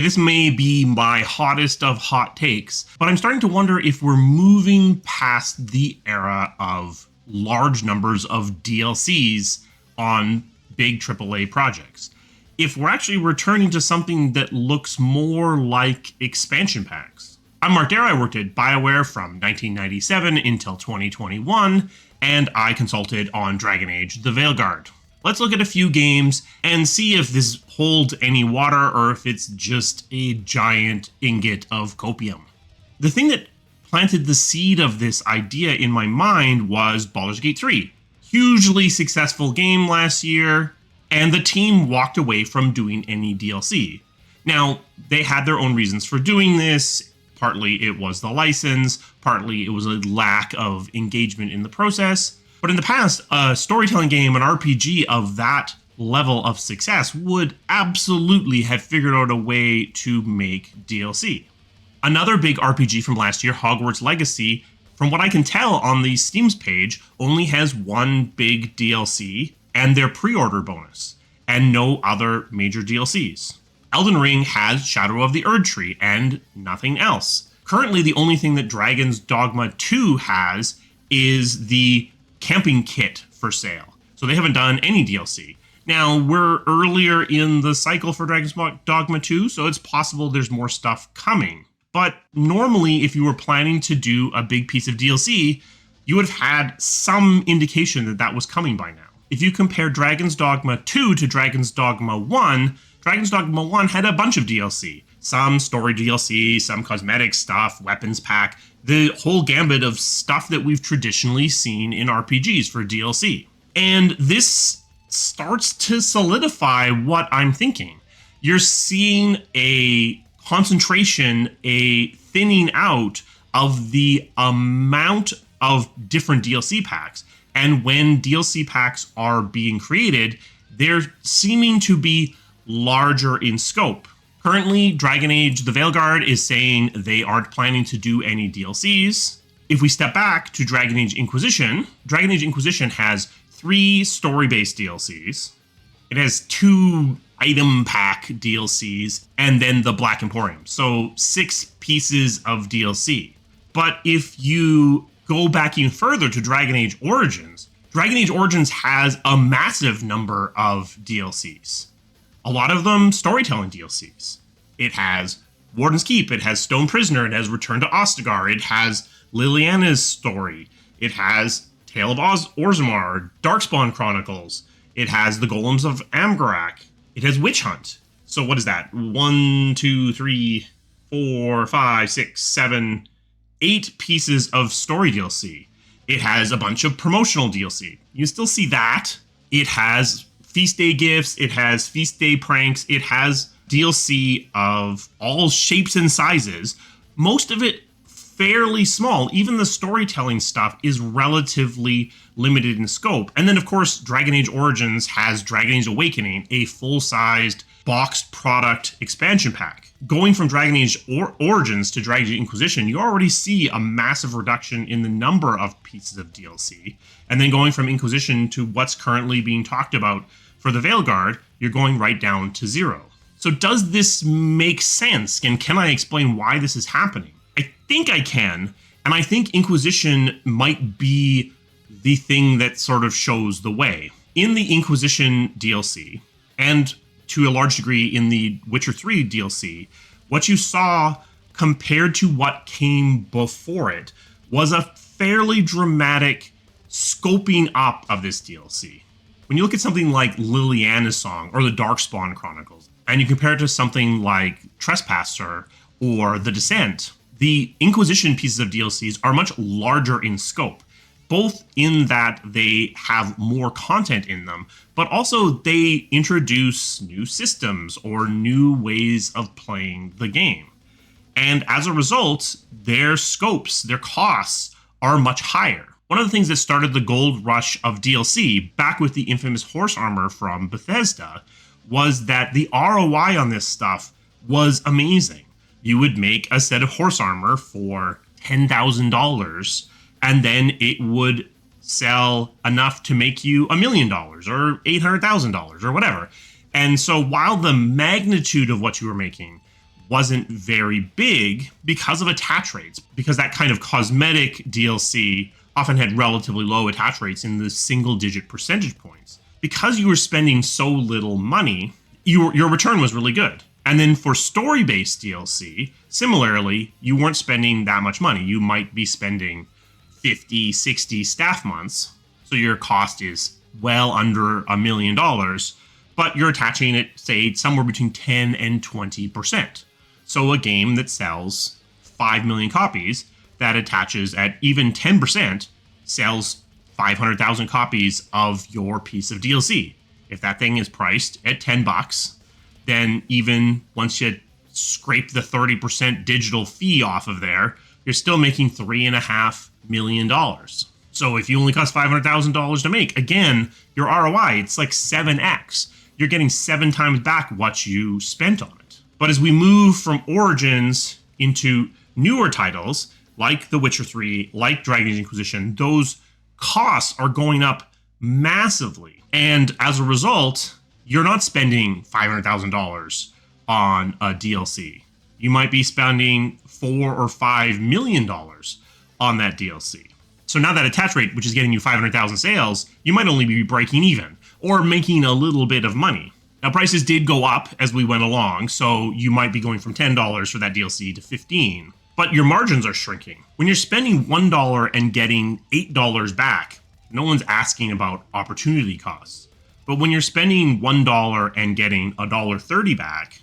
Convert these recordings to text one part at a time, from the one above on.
This may be my hottest of hot takes, but I'm starting to wonder if we're moving past the era of large numbers of DLCs on big AAA projects. If we're actually returning to something that looks more like expansion packs. I'm Mark Darrah. I worked at BioWare from 1997 until 2021, and I consulted on Dragon Age: The Veilguard. Let's look at a few games and see if this holds any water or if it's just a giant ingot of copium. The thing that planted the seed of this idea in my mind was Baldur's Gate 3. Hugely successful game last year, and the team walked away from doing any DLC. Now, they had their own reasons for doing this. Partly it was the license, partly it was a lack of engagement in the process. But in the past, a storytelling game, an RPG of that level of success would absolutely have figured out a way to make DLC. Another big RPG from last year, Hogwarts Legacy, from what I can tell on the Steam's page, only has one big DLC and their pre-order bonus, and no other major DLCs. Elden Ring has Shadow of the Erdtree and nothing else. Currently, the only thing that Dragon's Dogma 2 has is the camping kit for sale. So they haven't done any DLC. Now, we're earlier in the cycle for Dragon's Dogma 2, so it's possible there's more stuff coming. But normally, if you were planning to do a big piece of DLC, you would have had some indication that that was coming by now. If you compare Dragon's Dogma 2 to Dragon's Dogma 1, Dragon's Dogma 1 had a bunch of DLC. Some story DLC, some cosmetic stuff, weapons pack, the whole gambit of stuff that we've traditionally seen in RPGs for DLC. And this starts to solidify what I'm thinking. You're seeing a concentration, a thinning out of the amount of different DLC packs. And when DLC packs are being created, they're seeming to be larger in scope. Currently, Dragon Age: The Veilguard is saying they aren't planning to do any DLCs. If we step back to Dragon Age Inquisition has 3 story-based DLCs. It has 2 item pack DLCs, and then the Black Emporium. So 6 pieces of DLC. But if you go back even further to Dragon Age Origins has a massive number of DLCs. A lot of them storytelling DLCs. It has Warden's Keep, it has Stone Prisoner, it has Return to Ostagar, it has Liliana's story, it has Tale of Orzammar, Darkspawn Chronicles, it has the Golems of Amgarak, it has Witch Hunt. So what is that? 1, 2, 3, 4, 5, 6, 7, 8 pieces of story DLC. It has a bunch of promotional DLC. You still see that. It has Feast Day gifts, it has Feast Day pranks, it has DLC of all shapes and sizes. Most of it fairly small. Even the storytelling stuff is relatively limited in scope. And then, of course, Dragon Age Origins has Dragon Age Awakening, a full-sized boxed product expansion pack. Going from Dragon Age Origins to Dragon Age Inquisition, you already see a massive reduction in the number of pieces of DLC. And then going from Inquisition to what's currently being talked about for the Veilguard, you're going right down to 0. So does this make sense? And can I explain why this is happening? I think I can. And I think Inquisition might be the thing that sort of shows the way. In the Inquisition DLC, and to a large degree in the Witcher 3 DLC, what you saw compared to what came before it was a fairly dramatic scoping up of this DLC. When you look at something like Liliana's Song or the Darkspawn Chronicles, and you compare it to something like Trespasser or The Descent, the Inquisition pieces of DLCs are much larger in scope, both in that they have more content in them, but also they introduce new systems or new ways of playing the game. And as a result, their scopes, their costs are much higher. One of the things that started the gold rush of DLC, back with the infamous horse armor from Bethesda, was that the ROI on this stuff was amazing. You would make a set of horse armor for $10,000, and then it would sell enough to make you $1 million or $800,000 or whatever. And so while the magnitude of what you were making wasn't very big because of attach rates, because that kind of cosmetic DLC often had relatively low attach rates in the single digit percentage points. Because you were spending so little money, your return was really good. And then for story-based DLC, similarly, you weren't spending that much money. You might be spending 50, 60 staff months, so your cost is well under $1 million, but you're attaching it, say, somewhere between 10 and 20%. So a game that sells 5 million copies that attaches at even 10% sells 500,000 copies of your piece of DLC. If that thing is priced at $10, then even once you scrape the 30% digital fee off of there, you're still making $3.5 million. So if you only cost $500,000 to make, again, your ROI, it's like 7x. You're getting 7 times back what you spent on it. But as we move from Origins into newer titles, like The Witcher 3, like Dragon Age Inquisition, those costs are going up massively. And as a result, you're not spending $500,000 on a DLC. You might be spending $4 or $5 million on that DLC. So now that attach rate, which is getting you 500,000 sales, you might only be breaking even or making a little bit of money. Now, prices did go up as we went along, so you might be going from $10 for that DLC to $15, but your margins are shrinking. When you're spending $1 and getting $8 back, no one's asking about opportunity costs. But when you're spending $1 and getting $1.30 back,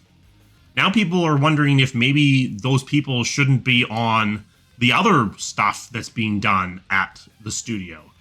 now people are wondering if maybe those people shouldn't be on the other stuff that's being done at the studio,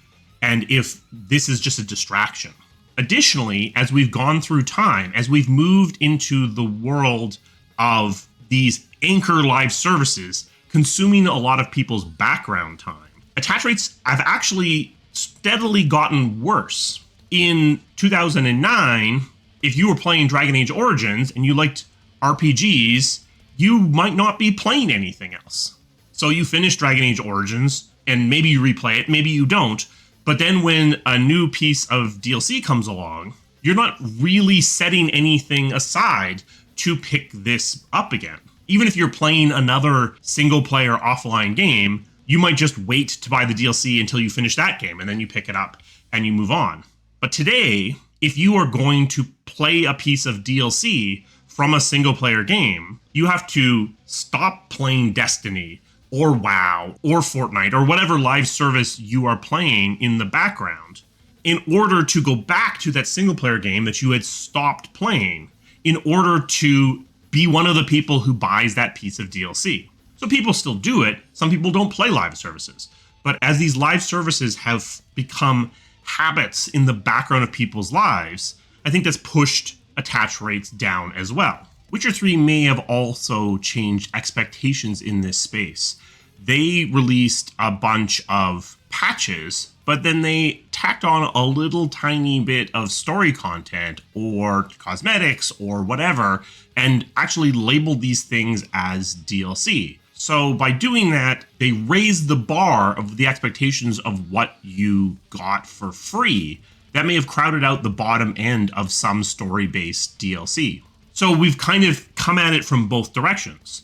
and if this is just a distraction. Additionally, as we've gone through time, as we've moved into the world of these anchor live services consuming a lot of people's background time, attach rates have actually steadily gotten worse. In 2009, if you were playing Dragon Age Origins and you liked RPGs, you might not be playing anything else. So you finish Dragon Age Origins, and maybe you replay it, maybe you don't. But then when a new piece of DLC comes along, you're not really setting anything aside to pick this up again. Even if you're playing another single-player offline game, you might just wait to buy the DLC until you finish that game, and then you pick it up and you move on. But today, if you are going to play a piece of DLC from a single-player game, you have to stop playing Destiny or WoW or Fortnite or whatever live service you are playing in the background in order to go back to that single player game that you had stopped playing in order to be one of the people who buys that piece of DLC. So people still do it. Some people don't play live services. But as these live services have become habits in the background of people's lives, I think that's pushed attach rates down as well. Witcher 3 may have also changed expectations in this space. They released a bunch of patches, but then they tacked on a little tiny bit of story content or cosmetics or whatever, and actually labeled these things as DLC. So by doing that, they raised the bar of the expectations of what you got for free. That may have crowded out the bottom end of some story-based DLC. So we've kind of come at it from both directions.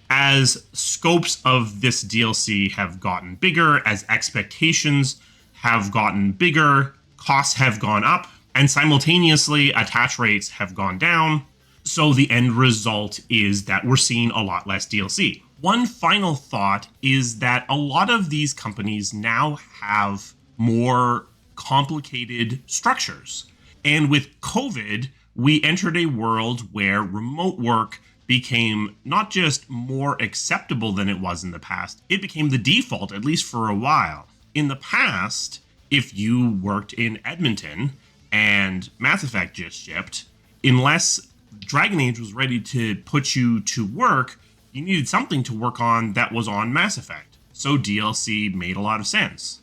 As scopes of this DLC have gotten bigger, as expectations have gotten bigger, costs have gone up, and simultaneously attach rates have gone down. So the end result is that we're seeing a lot less DLC. One final thought is that a lot of these companies now have more complicated structures. And with COVID, we entered a world where remote work became not just more acceptable than it was in the past, it became the default, at least for a while. In the past, if you worked in Edmonton and Mass Effect just shipped, unless Dragon Age was ready to put you to work, you needed something to work on that was on Mass Effect. So DLC made a lot of sense.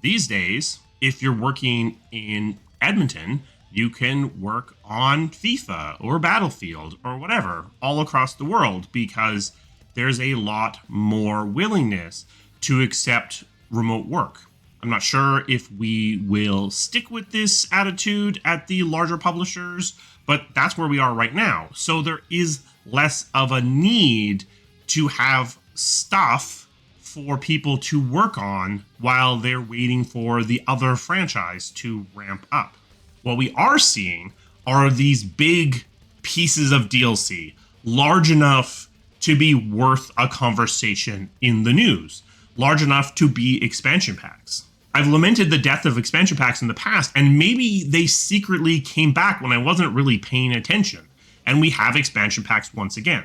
These days, if you're working in Edmonton, you can work on FIFA or Battlefield or whatever all across the world because there's a lot more willingness to accept remote work. I'm not sure if we will stick with this attitude at the larger publishers, but that's where we are right now. So there is less of a need to have stuff for people to work on while they're waiting for the other franchise to ramp up. What we are seeing are these big pieces of DLC, large enough to be worth a conversation in the news, large enough to be expansion packs. I've lamented the death of expansion packs in the past, and maybe they secretly came back when I wasn't really paying attention, and we have expansion packs once again.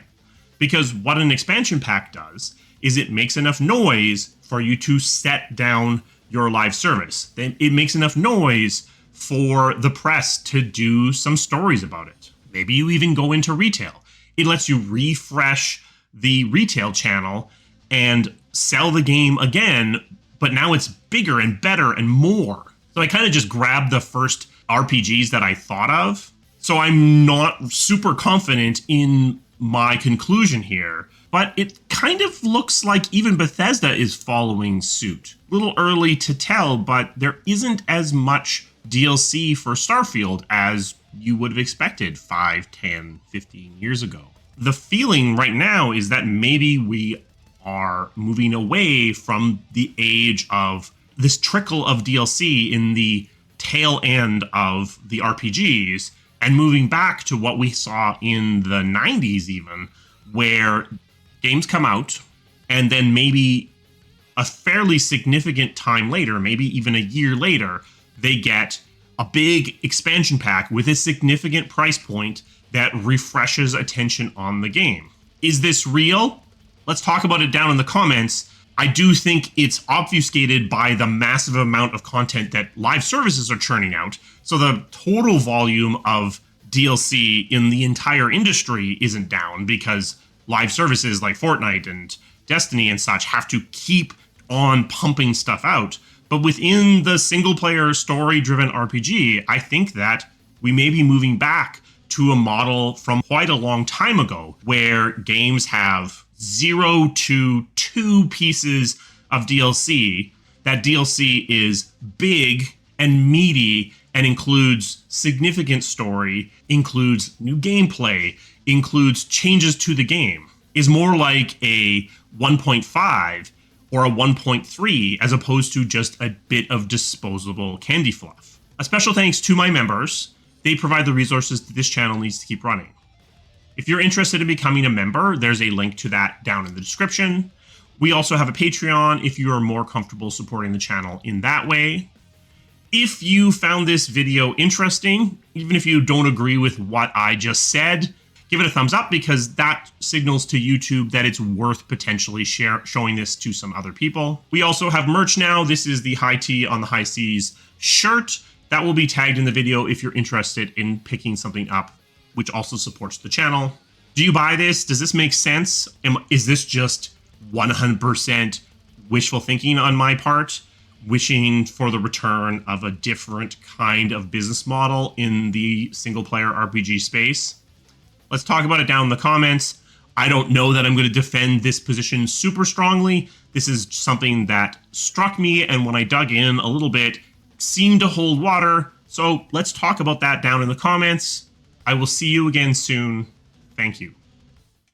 Because what an expansion pack does is it makes enough noise for you to set down your live service. It makes enough noise for the press to do some stories about it. Maybe you even go into retail. It lets you refresh the retail channel and sell the game again, but now it's bigger and better and more. So I kind of just grabbed the first RPGs that I thought of. So I'm not super confident in my conclusion here, but it kind of looks like even Bethesda is following suit. A little early to tell, but there isn't as much DLC for Starfield as you would have expected 5, 10, 15 years ago. The feeling right now is that maybe we are moving away from the age of this trickle of DLC in the tail end of the RPGs and moving back to what we saw in the 90s even, where games come out and then maybe a fairly significant time later, maybe even a year later, they get a big expansion pack with a significant price point that refreshes attention on the game. Is this real? Let's talk about it down in the comments. I do think it's obfuscated by the massive amount of content that live services are churning out. So the total volume of DLC in the entire industry isn't down because live services like Fortnite and Destiny and such have to keep on pumping stuff out. But within the single-player story-driven RPG, I think that we may be moving back to a model from quite a long time ago where games have 0 to 2 pieces of DLC. That DLC is big and meaty and includes significant story, includes new gameplay, includes changes to the game, is more like a 1.5 or a 1.3 as opposed to just a bit of disposable candy fluff. A special thanks to my members. They provide the resources that this channel needs to keep running. If you're interested in becoming a member, there's a link to that down in the description. We also have a Patreon if you are more comfortable supporting the channel in that way. If you found this video interesting, even if you don't agree with what I just said, give it a thumbs up because that signals to YouTube that it's worth potentially showing this to some other people. We also have merch now. This is the High Tea on the High Seas shirt. That will be tagged in the video if you're interested in picking something up, which also supports the channel. Do you buy this? Does this make sense? Is this just 100% wishful thinking on my part? Wishing for the return of a different kind of business model in the single-player RPG space? Let's talk about it down in the comments. I don't know that I'm going to defend this position super strongly. This is something that struck me, and when I dug in a little bit, seemed to hold water. So let's talk about that down in the comments. I will see you again soon. Thank you.